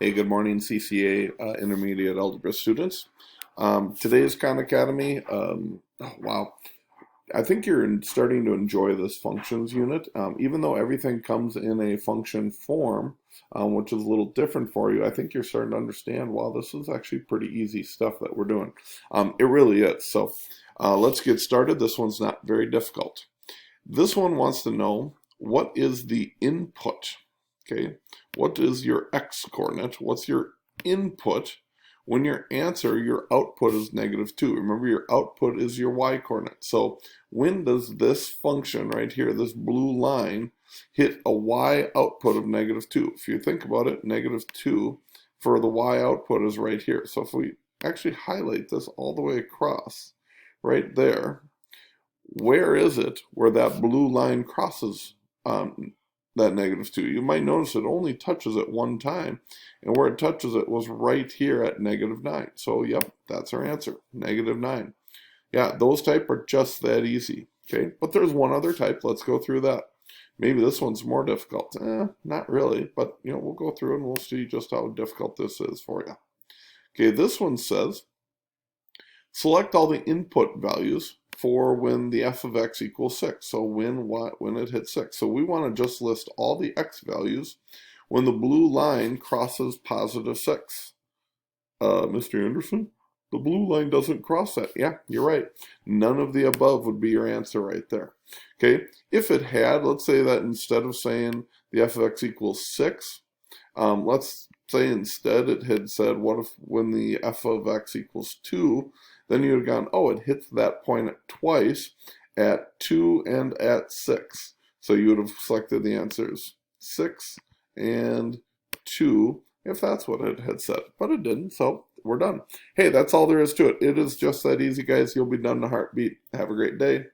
Hey, good morning, CCA Intermediate Algebra students. Today's Khan Academy, oh, wow, I think you're starting to enjoy this functions unit. Even though everything comes in a function form, which is a little different for you, I think you're starting to understand, wow, this is actually pretty easy stuff that we're doing. It really is. So let's get started. This one's not very difficult. This one wants to know, what is the input? Okay, what is your x coordinate? What's your input when your answer, your output is -2? Remember, your output is your y coordinate. So when does this function right here, this blue line, hit a y output of -2? If you think about it, -2 for the y output is right here. So if we actually highlight this all the way across, right there, where is it where that blue line crosses that -2? You might notice it only touches it one time, and where it touches it was right here at -9. So yep, that's our answer, -9. Yeah, those type are just that easy. Okay, but there's one other type. Let's go through that. Maybe this one's more difficult. Not really, but we'll go through and we'll see just how difficult this is for you. Okay, this one says, select all the input values for when the f of x equals 6. So when it hits 6. So we want to just list all the x values when the blue line crosses +6. Mr. Anderson, the blue line doesn't cross that. Yeah, you're right. None of the above would be your answer right there. Okay, if it had, let's say that instead of saying the f of x equals 6, let's say instead it had said, what if when the f of x equals 2, then you would have gone, oh, it hits that point at twice, at 2 and at 6. So you would have selected the answers 6 and 2, if that's what it had said. But it didn't, so we're done. Hey, that's all there is to it. It is just that easy, guys. You'll be done in a heartbeat. Have a great day.